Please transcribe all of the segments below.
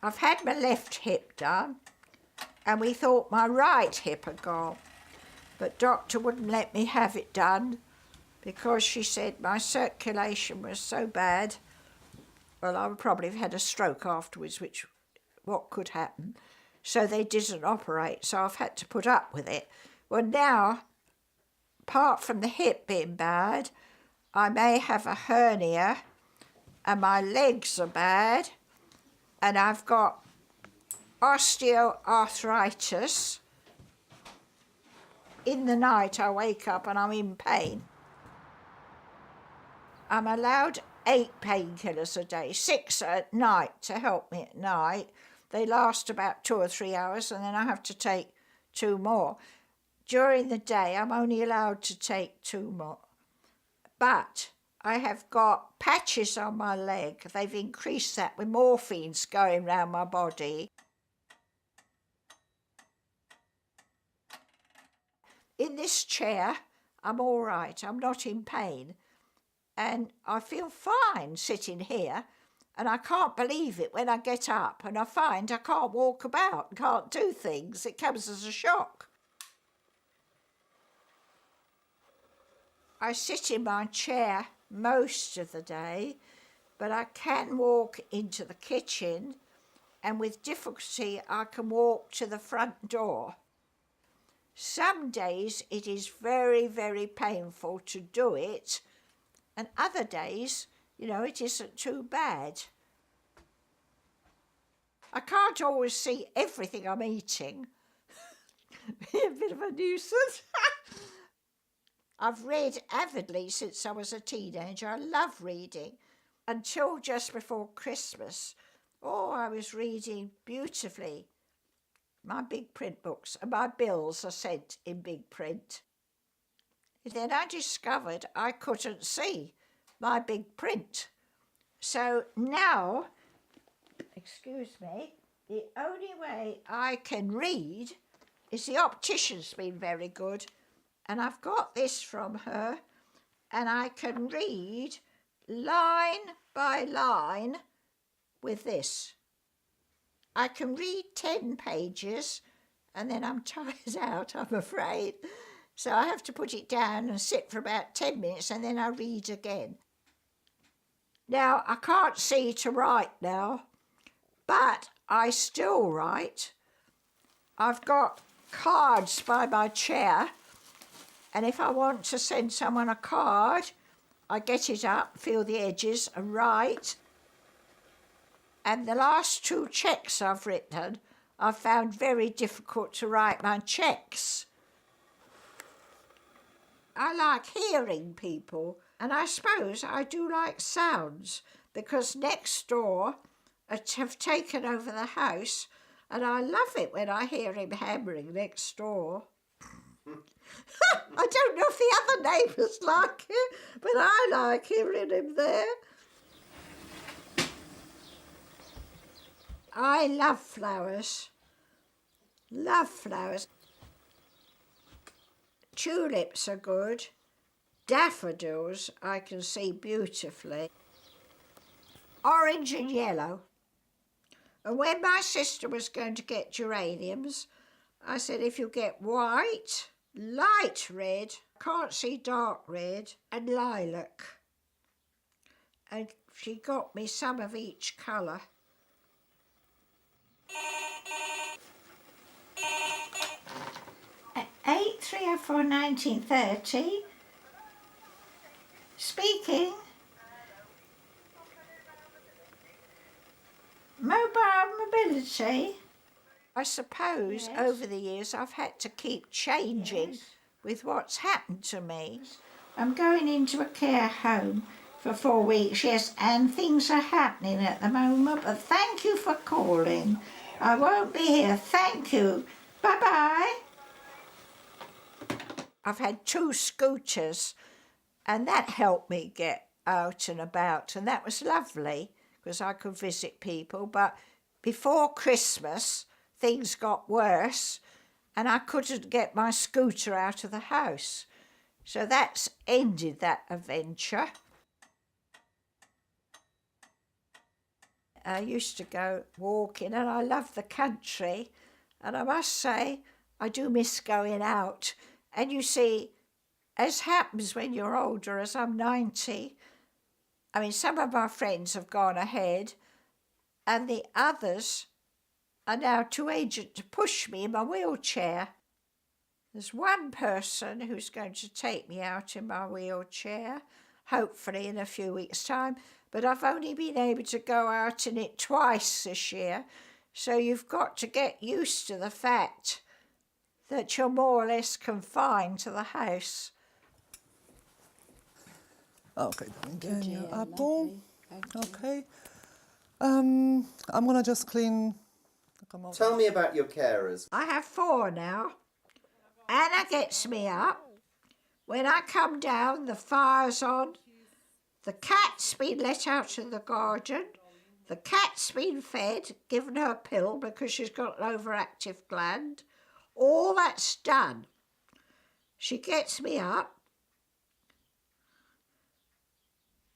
I've had my left hip done, and we thought my right hip had gone, but doctor wouldn't let me have it done because she said my circulation was so bad. Well, I would probably have had a stroke afterwards, which what could happen. So they didn't operate, so I've had to put up with it. Well, now, apart from the hip being bad, I may have a hernia, and my legs are bad, and I've got osteoarthritis. In the night I wake up and I'm in pain. I'm allowed 8 painkillers a day, 6 at night to help me at night. They last about 2 or 3 hours, and then I have to take 2 more. During the day I'm only allowed to take 2 more. But I have got patches on my leg. They've increased that with morphine's going round my body. In this chair, I'm all right. I'm not in pain. And I feel fine sitting here. And I can't believe it when I get up and I find I can't walk about and can't do things. It comes as a shock. I sit in my chair most of the day, but I can walk into the kitchen, and with difficulty I can walk to the front door. Some days it is very, very painful to do it, and other days, it isn't too bad. I can't always see everything I'm eating. A bit of a nuisance. I've read avidly since I was a teenager. I love reading. Until just before Christmas, I was reading beautifully. My big print books and my bills are sent in big print. Then I discovered I couldn't see my big print. So now, the only way I can read is the optician's been very good. And I've got this from her, and I can read line by line with this. I can read 10 pages, and then I'm tired out, I'm afraid. So I have to put it down and sit for about 10 minutes, and then I read again. Now, I can't see to write now, but I still write. I've got cards by my chair, and if I want to send someone a card, I get it up, feel the edges, and write. And the last 2 cheques I've written, I've found very difficult to write my cheques. I like hearing people, and I suppose I do like sounds, because next door have taken over the house, and I love it when I hear him hammering next door. I don't know if the other neighbours like it, but I like hearing him there. I love flowers. Love flowers. Tulips are good. Daffodils I can see beautifully. Orange and yellow. And when my sister was going to get geraniums, I said, if you get white, light red, can't see dark red, and lilac. And she got me some of each colour. At 8/3/1930, speaking. Mobile mobility. I suppose over the years I've had to keep changing with what's happened to me. I'm going into a care home for 4 weeks, yes, and things are happening at the moment, but thank you for calling. I won't be here, thank you. Bye-bye. I've had 2 scooters, and that helped me get out and about, and that was lovely because I could visit people. But before Christmas, things got worse, and I couldn't get my scooter out of the house. So that's ended that adventure. I used to go walking, and I love the country. And I must say, I do miss going out. And you see, as happens when you're older, as I'm 90, I mean, some of my friends have gone ahead, and the others are now too aged to push me in my wheelchair. There's one person who's going to take me out in my wheelchair, hopefully in a few weeks' time, but I've only been able to go out in it twice this year, so you've got to get used to the fact that you're more or less confined to the house. Okay, again, Dear, your apple. lovely. Thank you. Okay. I'm gonna just clean. Tell me about your carers. I have 4 now. Anna gets me up. When I come down, the fire's on. The cat's been let out in the garden. The cat's been fed, given her a pill because she's got an overactive gland. All that's done. She gets me up.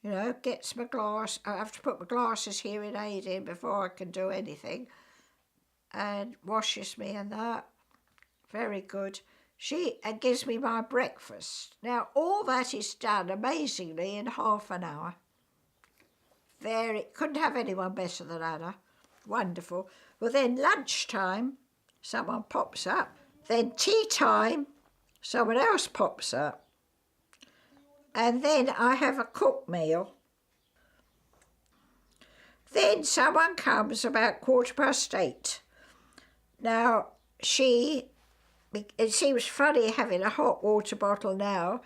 You know, gets my glass. I have to put my glasses hearing aid in before I can do anything. And washes me and that. Very good. She gives me my breakfast. Now, all that is done amazingly in half an hour. Couldn't have anyone better than Anna. Wonderful. Well, then lunchtime, someone pops up. Then tea time, someone else pops up. And then I have a cooked meal. Then someone comes about 8:15. Now, it seems funny having a hot water bottle now,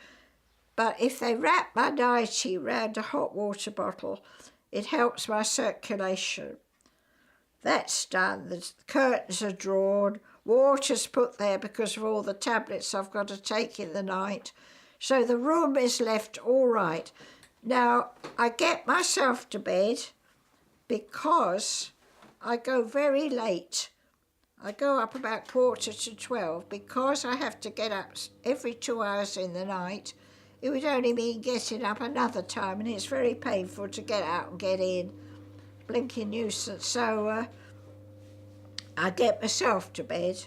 but if they wrap my nightie round a hot water bottle, it helps my circulation. That's done. The curtains are drawn, water's put there because of all the tablets I've got to take in the night. So the room is left all right. Now, I get myself to bed because I go very late. I go up about 11:45 because I have to get up every 2 hours in the night. It would only mean getting up another time, and it's very painful to get out and get in. Blinking nuisance. So I get myself to bed.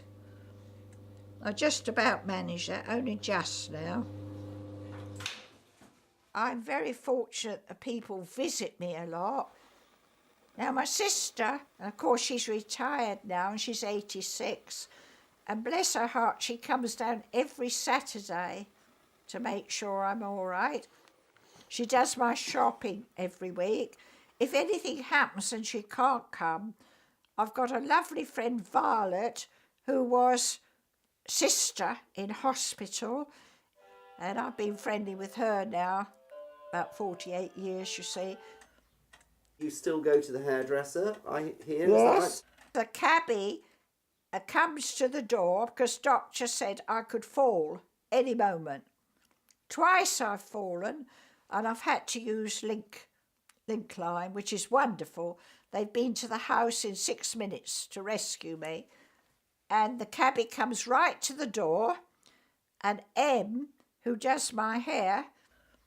I just about manage that, only just now. I'm very fortunate that people visit me a lot. Now, my sister, and of course she's retired now and she's 86, and bless her heart, she comes down every Saturday to make sure I'm all right. She does my shopping every week. If anything happens and she can't come, I've got a lovely friend, Violet, who was sister in hospital, and I've been friendly with her now about 48 years, you see. You still go to the hairdresser, I hear? Yes. Is that right? The cabbie comes to the door because doctor said I could fall any moment. Twice I've fallen, and I've had to use link line, which is wonderful. They've been to the house in 6 minutes to rescue me. And the cabbie comes right to the door, and Em, who does my hair,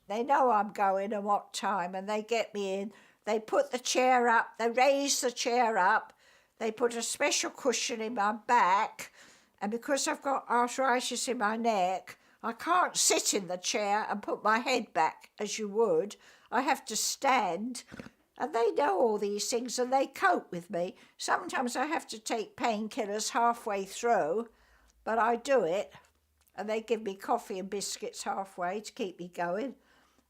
they know I'm going and what time, and they get me in. They put the chair up, they raise the chair up, they put a special cushion in my back, and because I've got arthritis in my neck, I can't sit in the chair and put my head back as you would. I have to stand, and they know all these things and they cope with me. Sometimes I have to take painkillers halfway through, but I do it, and they give me coffee and biscuits halfway to keep me going.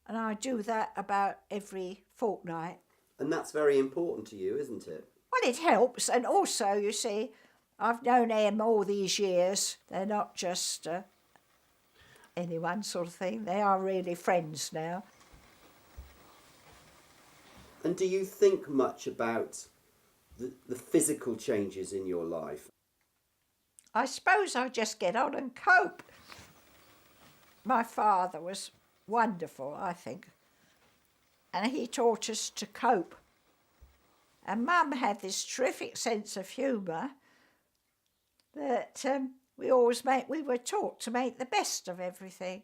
And I do that about every fortnight. And that's very important to you, isn't it? Well, it helps. And also, you see, I've known Em all these years. They're not just anyone sort of thing. They are really friends now. And do you think much about the physical changes in your life? I suppose I just get on and cope. My father was wonderful, I think. And he taught us to cope. And Mum had this terrific sense of humour that we were taught to make the best of everything.